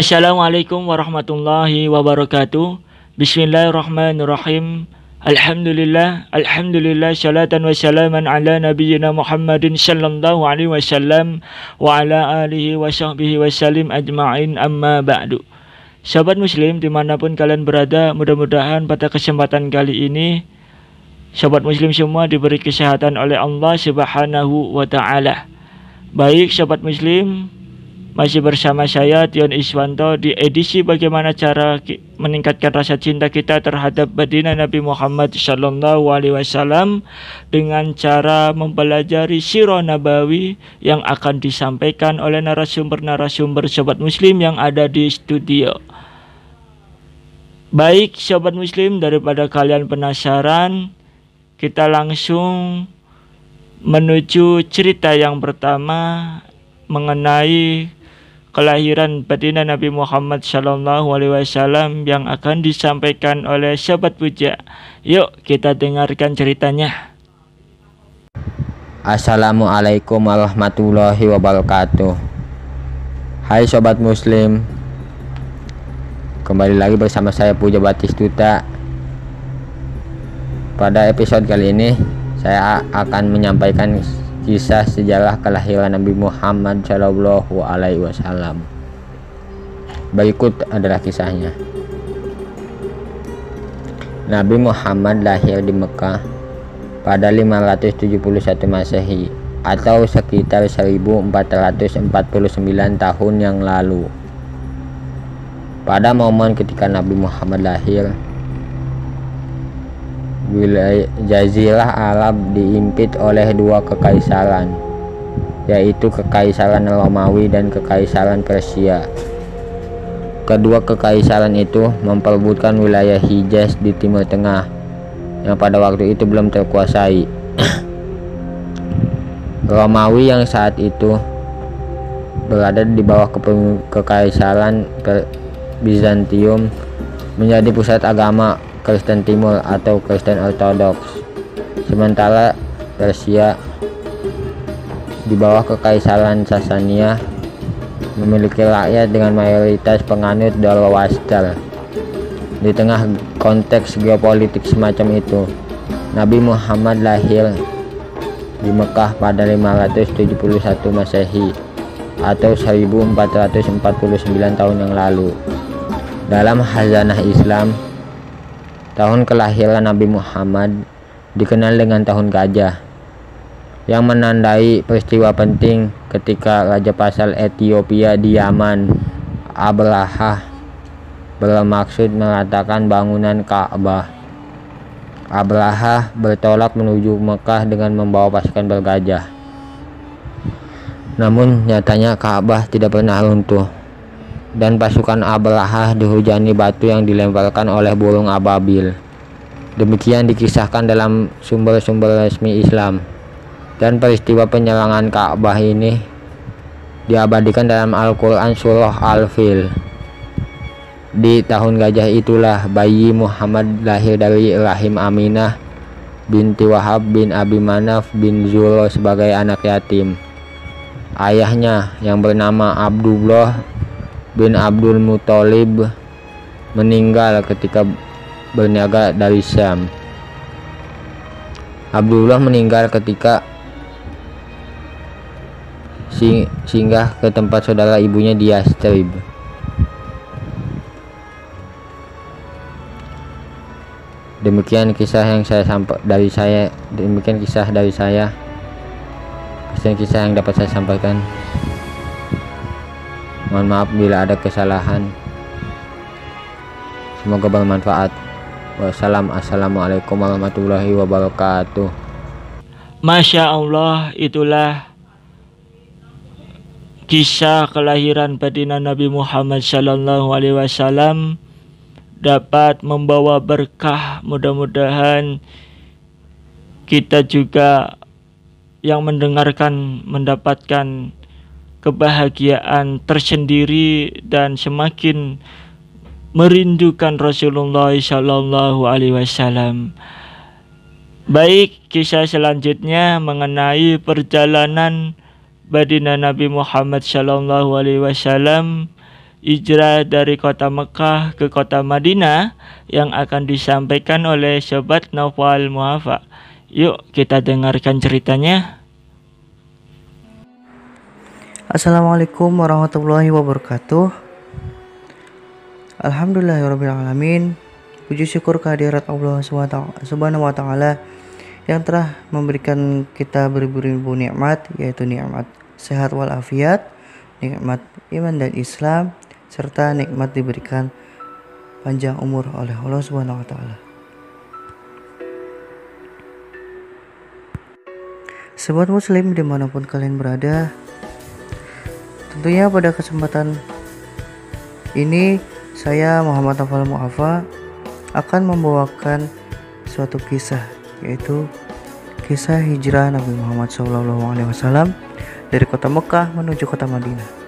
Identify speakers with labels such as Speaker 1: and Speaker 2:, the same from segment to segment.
Speaker 1: Assalamualaikum warahmatullahi wabarakatuh. Bismillahirrahmanirrahim. Alhamdulillah, salatan wa salaman ala nabiyyina Muhammadin sallallahu alaihi wasallam wa ala alihi wa sahbihi wasallim ajma'in, amma ba'du. Sahabat muslim dimanapun kalian berada, mudah-mudahan pada kesempatan kali ini sahabat muslim semua diberi kesehatan oleh Allah subhanahu wa ta'ala. Baik sahabat muslim, masih bersama saya Tion Iswanto di edisi bagaimana cara meningkatkan rasa cinta kita terhadap baginda Nabi Muhammad sallallahu alaihi wasallam dengan cara mempelajari sirah nabawi yang akan disampaikan oleh narasumber-narasumber sobat muslim yang ada di studio. Baik sobat muslim, daripada kalian penasaran, kita langsung menuju cerita yang pertama mengenai kelahiran baginda Nabi Muhammad sallallahu alaihi wasallam yang akan disampaikan oleh sahabat puja. Yuk kita dengarkan ceritanya.
Speaker 2: Assalamualaikum warahmatullahi wabarakatuh. Hai sobat muslim, kembali lagi bersama saya Puja Batistuta. Pada episode kali ini saya akan menyampaikan kisah sejarah kelahiran Nabi Muhammad Shallallahu Alaihi Wasallam. Berikut adalah kisahnya. Nabi Muhammad lahir di Mekah pada 571 Masehi atau sekitar 1449 tahun yang lalu. Pada momen ketika Nabi Muhammad lahir, wilayah Jazirah Arab diimpit oleh dua kekaisaran, yaitu Kekaisaran Romawi dan Kekaisaran Persia. Kedua kekaisaran itu memperebutkan wilayah Hijaz di Timur Tengah yang pada waktu itu belum terkuasai. Romawi yang saat itu berada di bawah Kekaisaran Bizantium menjadi pusat agama Kristen Timur atau Kristen Ortodoks, sementara Persia di bawah Kekaisaran Sasania memiliki rakyat dengan mayoritas penganut Zoroaster. Di tengah konteks geopolitik semacam itu, Nabi Muhammad lahir di Mekah pada 571 Masehi atau 1449 tahun yang lalu. Dalam khazanah Islam, tahun kelahiran Nabi Muhammad dikenal dengan tahun gajah, yang menandai peristiwa penting ketika Raja Pasal Ethiopia di Yaman, Abrahah, bermaksud meratakan bangunan Ka'bah. Abrahah bertolak menuju Mekah dengan membawa pasukan bergajah. Namun nyatanya Ka'bah tidak pernah runtuh, dan pasukan Abrahah dihujani batu yang dilemparkan oleh burung ababil. Demikian dikisahkan dalam sumber-sumber resmi Islam, dan peristiwa penyerangan Ka'bah ini diabadikan dalam Al-Quran surah Al-Fil. Di tahun gajah itulah bayi Muhammad lahir dari rahim Aminah binti Wahab bin Abi Manaf bin Zuhro sebagai anak yatim. Ayahnya yang bernama Abdullah bin Abdul Muthalib meninggal ketika berniaga dari Syam. Abdullah meninggal ketika singgah ke tempat saudara ibunya di Yastrib. Demikian kisah yang kisah yang dapat saya sampaikan. Mohon maaf bila ada kesalahan. Semoga bermanfaat. Wassalamualaikum warahmatullahi wabarakatuh.
Speaker 1: Masya Allah, itulah kisah kelahiran baginda Nabi Muhammad sallallahu alaihi wasallam, dapat membawa berkah. Mudah-mudahan kita juga yang mendengarkan mendapatkan kebahagiaan tersendiri dan semakin merindukan Rasulullah sallallahu alaihi wasallam. Baik, kisah selanjutnya mengenai perjalanan baginda Nabi Muhammad sallallahu alaihi wasallam hijrah dari kota Mekah ke kota Madinah yang akan disampaikan oleh Sobat Naufal Muhafa. Yuk kita dengarkan ceritanya.
Speaker 3: Assalamualaikum warahmatullahi wabarakatuh. Alhamdulillahirrabbilalamin. Puji syukur kehadirat Allah Subhanahu wa Ta'ala yang telah memberikan kita beribu-ribu nikmat, yaitu nikmat sehat walafiat, nikmat iman dan Islam, serta nikmat diberikan panjang umur oleh Allah Subhanahu wa Ta'ala. Sobat muslim dimanapun kalian berada, tentunya pada kesempatan ini saya Muhammad Naufal Mu'afa akan membawakan suatu kisah, yaitu kisah hijrah Nabi Muhammad SAW dari kota Mekah menuju kota Madinah.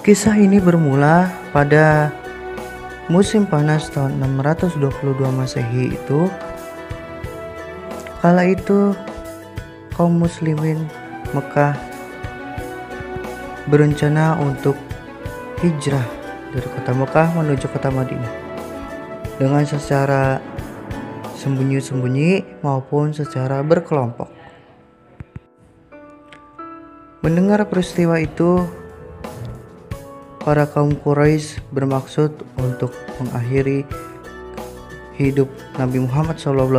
Speaker 3: Kisah ini bermula pada musim panas tahun 622 Masehi itu. Kala itu kaum muslimin Mekah berencana untuk hijrah dari kota Mekah menuju kota Madinah dengan secara sembunyi-sembunyi maupun secara berkelompok. Mendengar peristiwa itu, para kaum Quraisy bermaksud untuk mengakhiri hidup Nabi Muhammad SAW.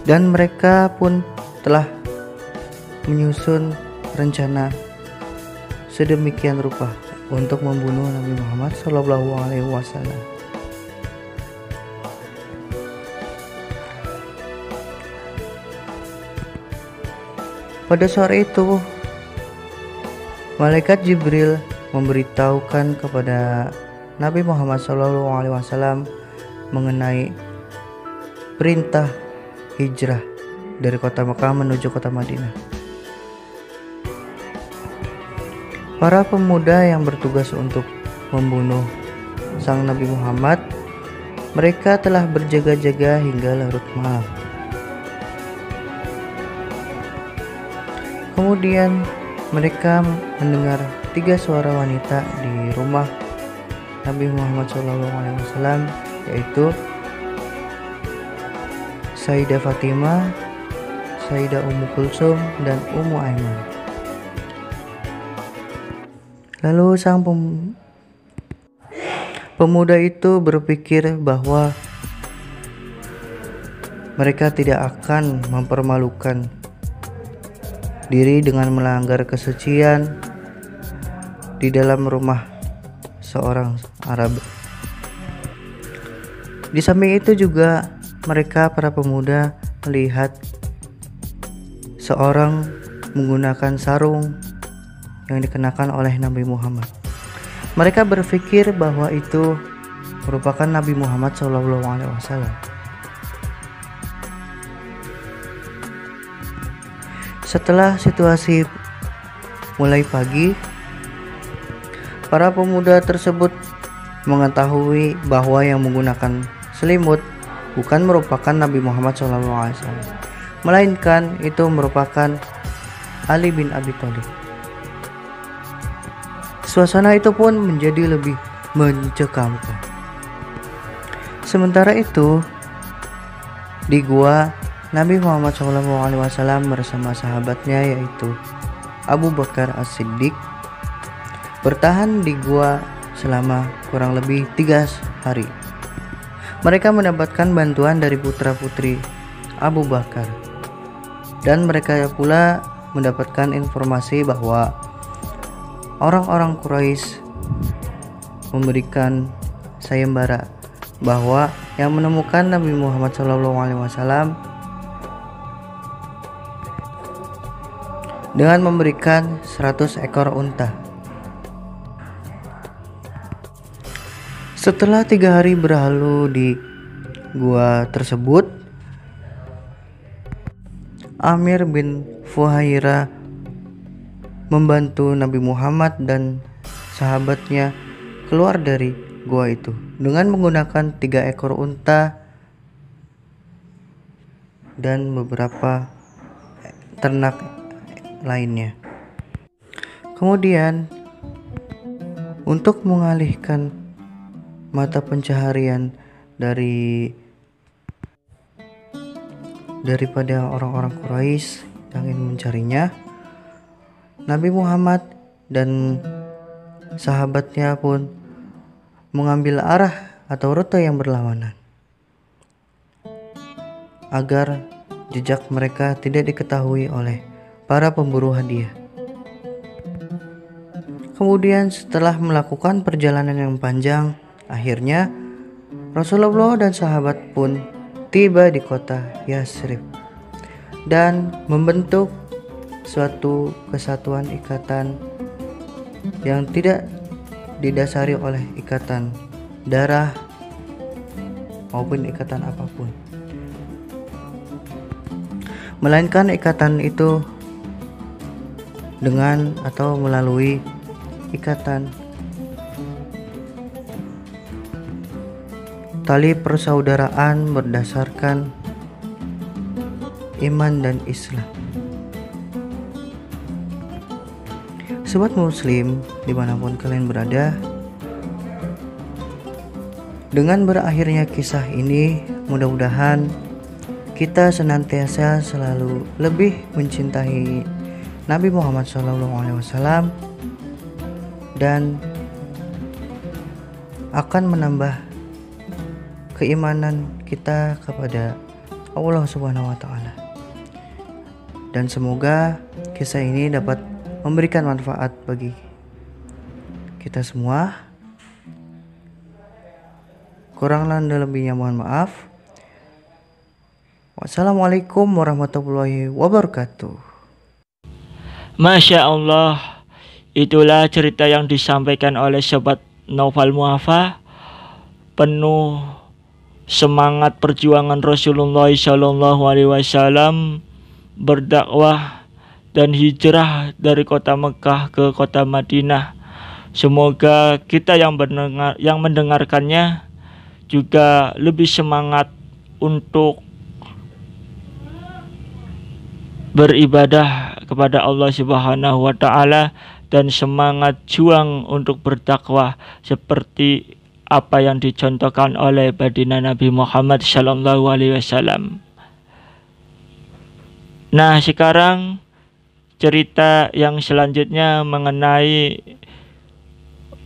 Speaker 3: Dan mereka pun telah menyusun rencana sedemikian rupa untuk membunuh Nabi Muhammad SAW. Pada sore itu, malaikat Jibril memberitahukan kepada Nabi Muhammad SAW mengenai perintah hijrah dari kota Mekah menuju kota Madinah. Para pemuda yang bertugas untuk membunuh sang Nabi Muhammad, mereka telah berjaga-jaga hingga larut malam. Kemudian mereka mendengar 3 suara wanita di rumah Nabi Muhammad SAW, yaitu Sayyidah Fatimah, Sayyidah Ummu Kulsum, dan Ummu Aiman. Lalu sang pemuda itu berpikir bahwa mereka tidak akan mempermalukan diri dengan melanggar kesucian di dalam rumah seorang Arab. Di samping itu juga mereka para pemuda melihat seorang menggunakan sarung yang dikenakan oleh Nabi Muhammad. Mereka berpikir bahwa itu merupakan Nabi Muhammad SAW. Setelah situasi mulai pagi, para pemuda tersebut mengetahui bahwa yang menggunakan selimut bukan merupakan Nabi Muhammad SAW, melainkan itu merupakan Ali bin Abi Thalib. Suasana itu pun menjadi lebih mencekam. Sementara itu, di gua, Nabi Muhammad SAW bersama sahabatnya yaitu Abu Bakar As-Siddiq bertahan di gua selama kurang lebih 3 hari. Mereka mendapatkan bantuan dari putra-putri Abu Bakar, dan mereka pula mendapatkan informasi bahwa orang-orang Quraisy memberikan sayembara bahwa yang menemukan Nabi Muhammad SAW dengan memberikan 100 ekor unta. Setelah 3 hari berlalu di gua tersebut, Amir bin Fuhairah membantu Nabi Muhammad dan sahabatnya keluar dari gua itu dengan menggunakan 3 ekor unta dan beberapa ternak lainnya. Kemudian untuk mengalihkan mata pencaharian daripada orang-orang Quraisy yang ingin mencarinya, Nabi Muhammad dan sahabatnya pun mengambil arah atau rute yang berlawanan agar jejak mereka tidak diketahui oleh para pemburu hadiah. Kemudian setelah melakukan perjalanan yang panjang, akhirnya Rasulullah dan sahabat pun tiba di kota Yatsrib dan membentuk suatu kesatuan ikatan yang tidak didasari oleh ikatan darah maupun ikatan apapun, melainkan ikatan itu dengan atau melalui ikatan tali persaudaraan berdasarkan iman dan Islam. Sobat muslim dimanapun kalian berada, dengan berakhirnya kisah ini, mudah-mudahan kita senantiasa selalu lebih mencintai Nabi Muhammad SAW dan akan menambah keimanan kita kepada Allah Subhanahu wa taala. Dan semoga kisah ini dapat memberikan manfaat bagi kita semua. Kurang dan lebihnya mohon maaf. Wassalamualaikum warahmatullahi wabarakatuh.
Speaker 1: Masya Allah, itulah cerita yang disampaikan oleh Sobat Naufal Muafa, penuh semangat perjuangan Rasulullah SAW berdakwah dan hijrah dari kota Mekah ke kota Madinah. Semoga kita yang mendengarkannya juga lebih semangat untuk beribadah kepada Allah Subhanahu wa taala dan semangat juang untuk berdakwah seperti apa yang dicontohkan oleh baginda Nabi Muhammad sallallahu alaihi wasallam. Nah, sekarang cerita yang selanjutnya mengenai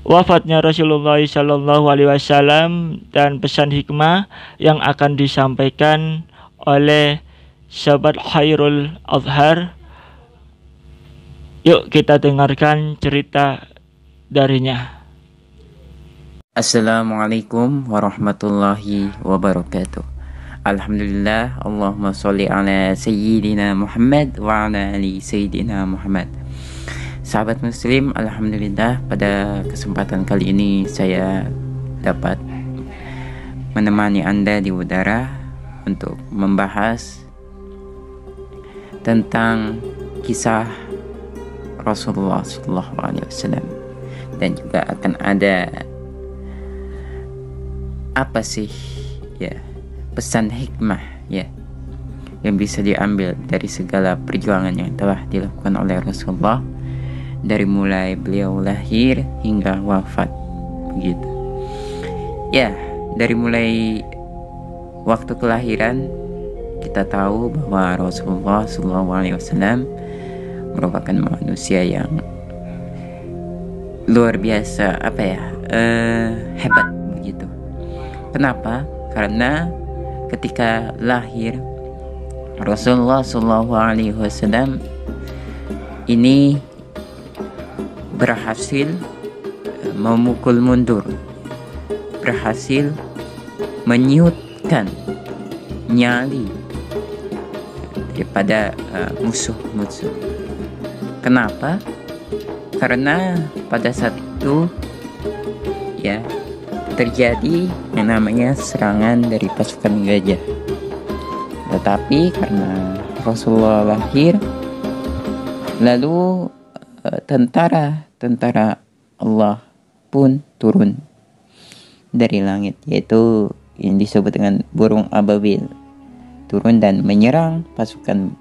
Speaker 1: wafatnya Rasulullah sallallahu alaihi wasallam dan pesan hikmah yang akan disampaikan oleh sahabat Khairul Azhar. Yuk kita dengarkan cerita darinya.
Speaker 4: Assalamualaikum warahmatullahi wabarakatuh. Alhamdulillah, Allahumma sholli ala sayyidina Muhammad wa ala ali sayyidina Muhammad. Sahabat muslim, alhamdulillah pada kesempatan kali ini saya dapat menemani Anda di udara untuk membahas tentang kisah Rasulullah SAW, dan juga akan ada apa sih ya pesan hikmah ya yang bisa diambil dari segala perjuangan yang telah dilakukan oleh Rasulullah dari mulai beliau lahir hingga wafat, begitu ya. Dari mulai waktu kelahiran kita tahu bahwa Rasulullah SAW merupakan manusia yang luar biasa hebat begitu. Kenapa? Karena ketika lahir Rasulullah SAW ini berhasil memukul mundur, berhasil menyiutkan nyali daripada musuh-musuh. Kenapa? Karena pada saat itu ya terjadi yang namanya serangan dari pasukan gajah. Tetapi karena Rasulullah lahir, lalu tentara Allah pun turun dari langit, yaitu yang disebut dengan burung ababil, turun dan menyerang pasukan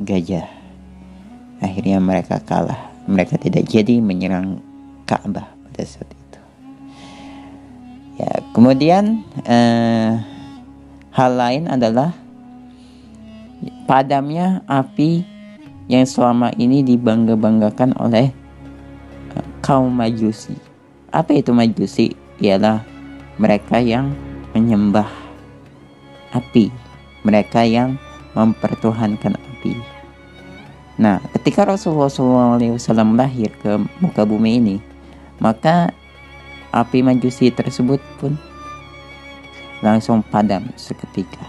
Speaker 4: gajah akhirnya mereka kalah. Mereka tidak jadi menyerang Ka'bah pada saat itu. Ya, kemudian hal lain adalah padamnya api yang selama ini dibangga-banggakan oleh kaum Majusi. Apa itu Majusi? Ialah mereka yang menyembah api, mereka yang mempertuhankan api. Nah, ketika Rasulullah SAW lahir ke muka bumi ini, maka api Majusi tersebut pun langsung padam seketika.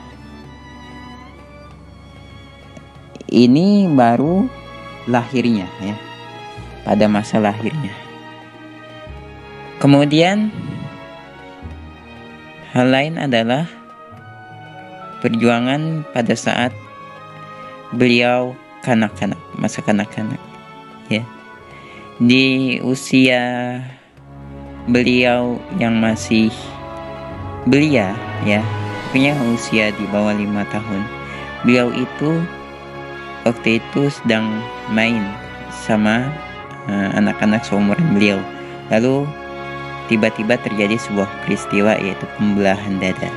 Speaker 4: Ini baru lahirnya, ya, pada masa lahirnya. Kemudian hal lain adalah perjuangan pada saat beliau kanak-kanak, masa kanak-kanak, ya. Di usia beliau yang masih belia, ya, punya usia di bawah 5 tahun. Beliau itu waktu itu sedang main sama anak-anak seumuran beliau. Lalu tiba-tiba terjadi sebuah peristiwa, yaitu pembelahan dada.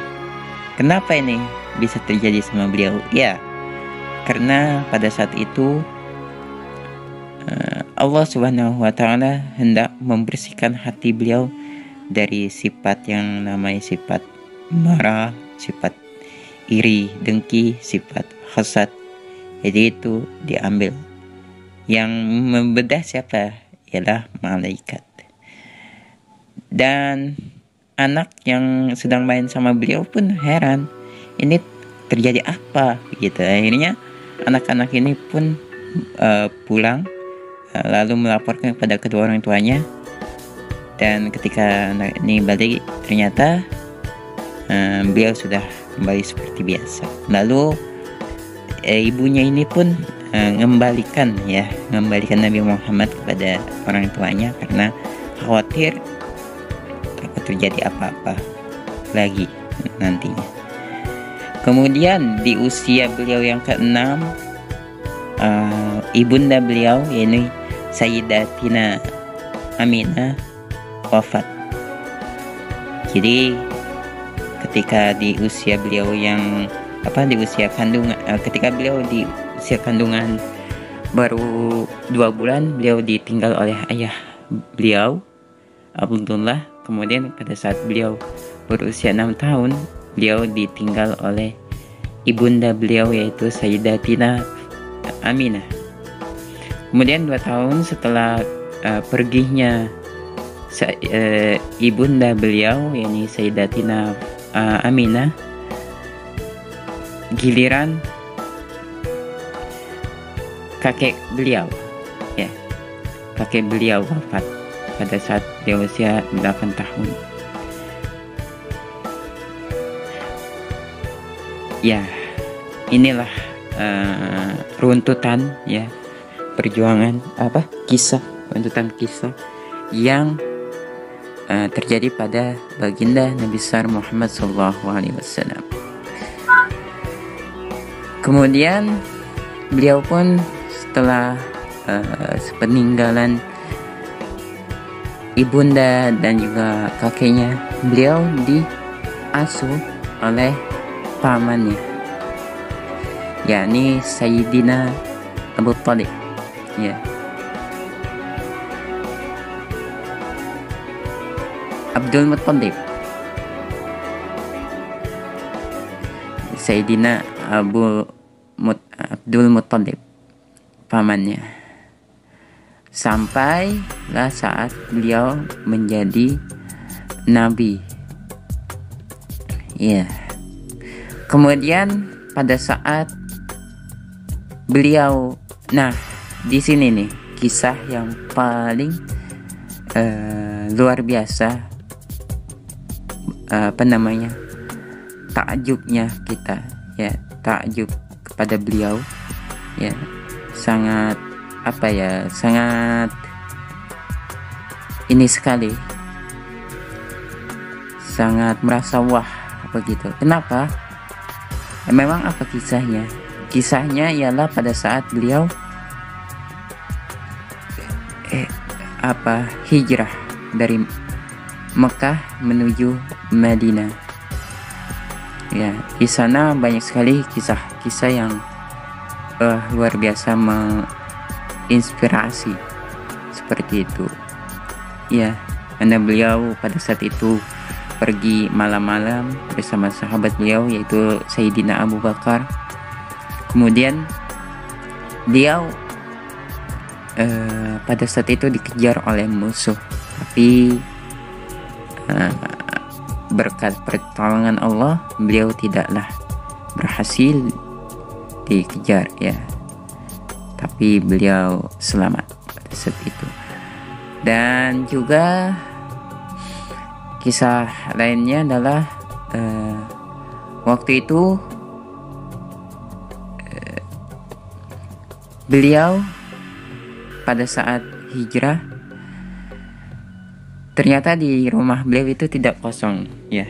Speaker 4: Kenapa ini bisa terjadi sama beliau? Ya, karena pada saat itu Allah Subhanahu wa Ta'ala hendak membersihkan hati beliau dari sifat yang namanya sifat marah, sifat iri, dengki, sifat hasad. Jadi itu diambil. Yang membedah siapa? Ialah malaikat. Dan anak yang sedang main sama beliau pun heran, ini terjadi apa gitu. Akhirnya anak-anak ini pun pulang, lalu melaporkan kepada kedua orang tuanya. Dan ketika anak ini balik, ternyata beliau sudah kembali seperti biasa. Lalu ibunya ini pun mengembalikan Nabi Muhammad kepada orang tuanya karena khawatir takut terjadi apa-apa lagi nantinya. Kemudian di usia beliau yang ke-6, ibunda beliau, yaitu Sayyidatina Aminah, wafat. Jadi ketika di usia beliau yang di usia kandungan, ketika beliau di usia kandungan baru 2 bulan, beliau ditinggal oleh ayah beliau, Abdullah. Kemudian pada saat beliau berusia 6 tahun, beliau ditinggal oleh ibunda beliau, yaitu Sayyidatina Aminah. Kemudian 2 tahun setelah perginya ibunda beliau, yakni Sayyidatina Aminah, giliran kakek beliau, ya, kakek beliau wafat pada saat dia usia 8 tahun. Ya, inilah runtutan, ya, perjuangan runtutan kisah yang terjadi pada baginda Nabi besar Muhammad SAW. Kemudian beliau pun setelah sepeninggalan ibunda dan juga kakeknya, beliau diasuh oleh pamannya, yakni Sayyidina Abu Thalib, ya. Abdul Muttalib, Sayyidina Abdul Muttalib, pamannya, sampailah saat beliau menjadi nabi, ya. Kemudian pada saat beliau, nah di sini nih kisah yang paling luar biasa, takjubnya kita, ya, takjub kepada beliau, ya, sangat sangat ini sekali, sangat merasa wah begitu. Kenapa? Memang apa kisahnya? Kisahnya ialah pada saat beliau hijrah dari Mekah menuju Madinah. Ya, di sana banyak sekali kisah-kisah yang luar biasa menginspirasi seperti itu. Ya, karena beliau pada saat itu pergi malam-malam bersama sahabat beliau yaitu Sayyidina Abu Bakar. Kemudian beliau pada saat itu dikejar oleh musuh, tapi berkat pertolongan Allah beliau tidaklah berhasil dikejar, ya, tapi beliau selamat pada saat itu. Dan juga kisah lainnya adalah waktu itu beliau pada saat hijrah ternyata di rumah beliau itu tidak kosong, ya.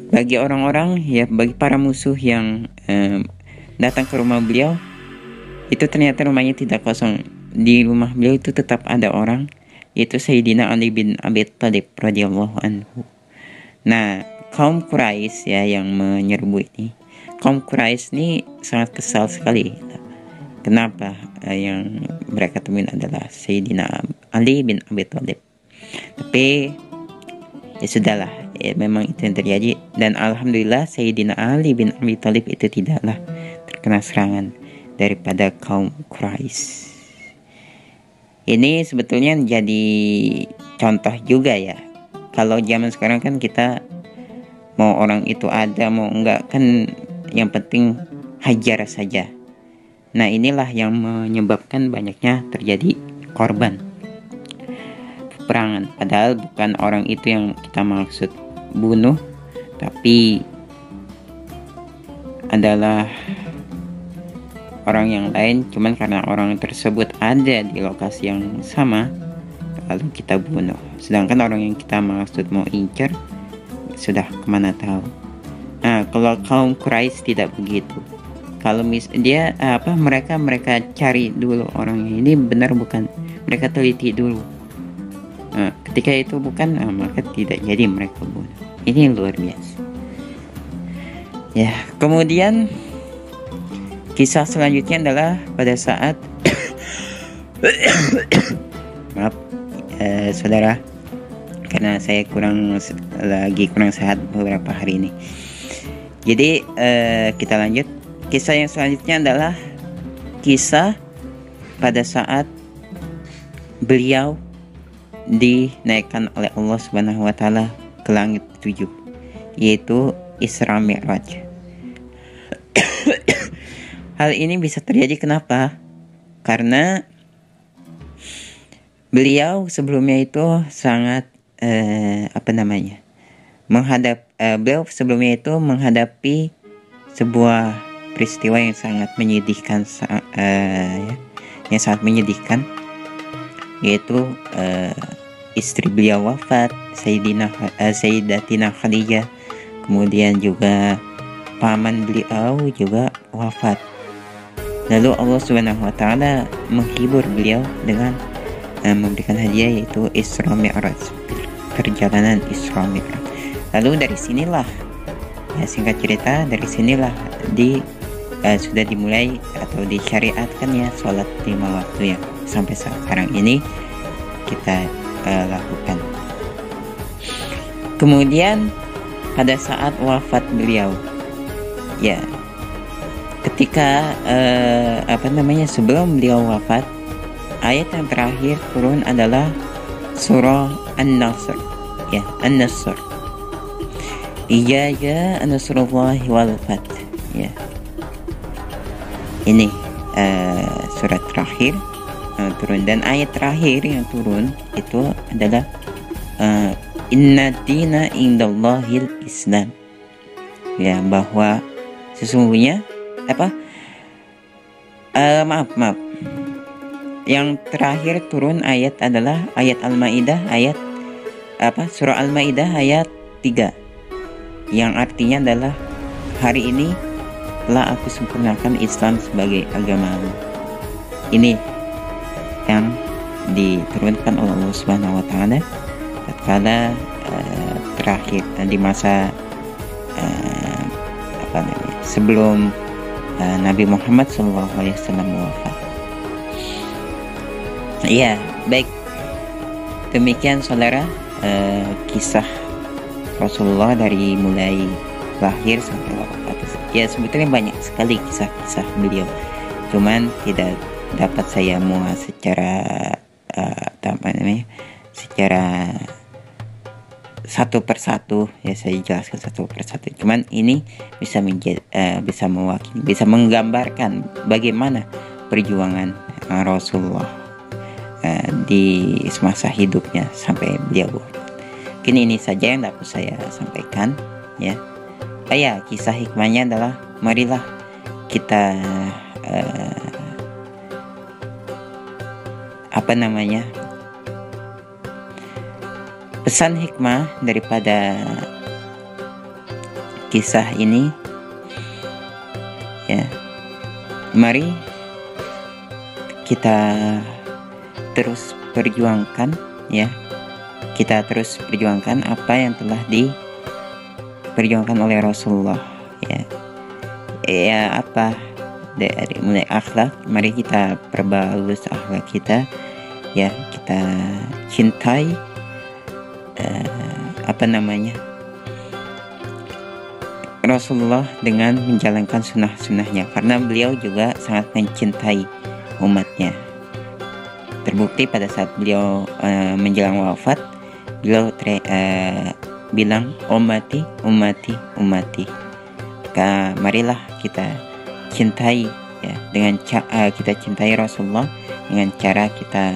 Speaker 4: Bagi orang-orang, ya, bagi para musuh yang datang ke rumah beliau itu ternyata rumahnya tidak kosong. Di rumah beliau itu tetap ada orang, yaitu Sayyidina Ali bin Abi Thalib radhiyallahu anhu. Nah, kaum Quraisy, ya, yang menyerbu ini, kaum Quraisy ini sangat kesal sekali. Kenapa? Yang mereka temuin adalah Sayyidina Ali bin Abi Thalib. Tapi ya sudahlah, ya, memang itu yang terjadi. Dan alhamdulillah Sayyidina Ali bin Abi Thalib itu tidaklah terkena serangan daripada kaum Quraisy. Ini sebetulnya jadi contoh juga, ya. Kalau zaman sekarang kan kita mau orang itu ada mau enggak kan yang penting hajar saja. Nah, inilah yang menyebabkan banyaknya terjadi korban peperangan. Padahal bukan orang itu yang kita maksud bunuh, tapi adalah orang yang lain. Cuman karena orang tersebut ada di lokasi yang sama, lalu kita bunuh. Sedangkan orang yang kita maksud mau incar sudah kemana tahu. Nah, kalau kaum Quraisy tidak begitu. Kalau dia mereka cari dulu orangnya ini benar bukan, mereka teliti dulu. Nah, ketika itu bukan, maka tidak jadi mereka bunuh. Ini yang luar biasa. Ya, kemudian kisah selanjutnya adalah pada saat maaf saudara, karena saya kurang sehat beberapa hari ini. Jadi kita lanjut. Kisah yang selanjutnya adalah kisah pada saat beliau dinaikkan oleh Allah Subhanahu wa taala ke langit 7, yaitu Isra Mi'raj. Hal ini bisa terjadi kenapa? Karena beliau sebelumnya itu sangat beliau sebelumnya itu menghadapi sebuah peristiwa yang sangat menyedihkan, yang sangat menyedihkan, yaitu istri beliau wafat, Sayyidatina Khadijah. Kemudian juga paman beliau juga wafat. Lalu Allah Subhanahu wa taala menghibur beliau dengan memberikan hadiah, yaitu Isra Mi'raj, perjalanan Isra Mi'raj. Lalu dari sinilah, ya, singkat cerita, dari sinilah sudah dimulai atau disyariatkan, ya, sholat 5 waktu yang sampai sekarang ini kita lakukan. Kemudian pada saat wafat beliau, ya, ketika sebelum beliau wafat, ayat yang terakhir turun adalah surah An-Nasr, ya, An-Nasr. Iya ya Nasrullahi wal fath, ya. Ini surat terakhir turun, dan ayat terakhir yang turun itu adalah inna dina indallahil Islam, ya, bahwa sesungguhnya yang terakhir turun ayat adalah ayat Al-Maidah, surah Al-Maidah ayat 3, yang artinya adalah hari ini telah aku sempurnakan Islam sebagai agamamu. Ini yang diturunkan oleh Allah Subhanahu wa taala tatkala terakhir di masa sebelum Nabi Muhammad SAW wafat. Iya, baik. Demikian saudara, kisah Rasulullah dari mulai lahir sampai wafat. Ya, sebetulnya banyak sekali kisah-kisah beliau, cuman tidak dapat saya muat secara secara satu persatu, ya saya jelaskan satu persatu. Cuman ini bisa bisa mewakili, bisa menggambarkan bagaimana perjuangan Rasulullah di semasa hidupnya sampai beliau wafat. Mungkin ini saja yang dapat saya sampaikan, ya. Kisah hikmahnya adalah marilah kita pesan hikmah daripada kisah ini, ya, mari kita terus perjuangkan, ya, kita terus perjuangkan apa yang telah diperjuangkan oleh Rasulullah, ya, dari mulai akhlak, mari kita perbagus akhlak kita, ya, kita cintai Rasulullah dengan menjalankan sunnah-sunnahnya, karena beliau juga sangat mencintai umatnya. Terbukti pada saat beliau menjelang wafat, beliau bilang ummati, ummati, ummati. Maka marilah kita cintai, ya, dengan kita cintai Rasulullah dengan cara kita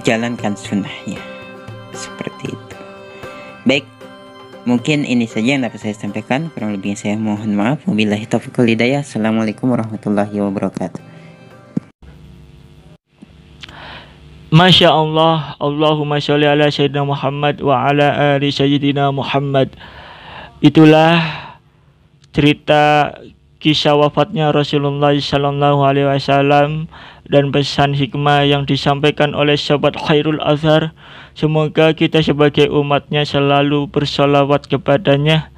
Speaker 4: jalankan sunnahnya, seperti itu. Baik, mungkin ini saja yang dapat saya sampaikan. Kurang lebihnya saya mohon maaf. Wabillahi taufiq wal hidayah. Assalamualaikum warahmatullahi wabarakatuh.
Speaker 1: Masya Allah, Allahumma sholli ala Sayyidina Muhammad wa ala ali Sayyidina Muhammad. Itulah cerita kisah wafatnya Rasulullah Sallallahu Alaihi Wasallam dan pesan hikmah yang disampaikan oleh sahabat Khairul Azhar. Semoga kita sebagai umatnya selalu bersolawat kepadanya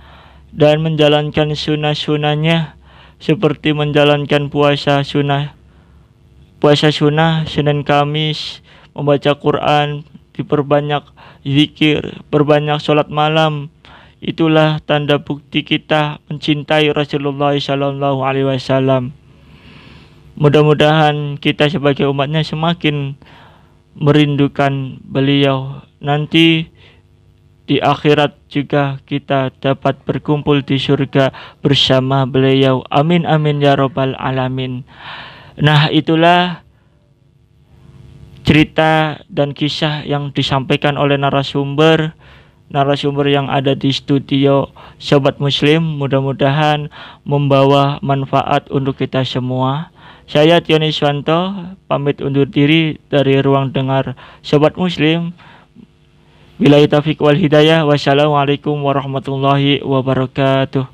Speaker 1: dan menjalankan sunnah-sunnahnya, seperti menjalankan puasa sunnah Senin Kamis, membaca Quran, diperbanyak zikir, berbanyak sholat malam. Itulah tanda bukti kita mencintai Rasulullah Sallallahu Alaihi Wasallam. Mudah-mudahan kita sebagai umatnya semakin merindukan beliau. Nanti di akhirat juga kita dapat berkumpul di surga bersama beliau. Amin amin ya robbal alamin. Nah, itulah cerita dan kisah yang disampaikan oleh narasumber yang ada di studio Sobat Muslim. Mudah-mudahan membawa manfaat untuk kita semua. Saya Tioni Swanto pamit undur diri dari ruang dengar Sobat Muslim. Billahi taufiq wal hidayah. Wassalamualaikum warahmatullahi wabarakatuh.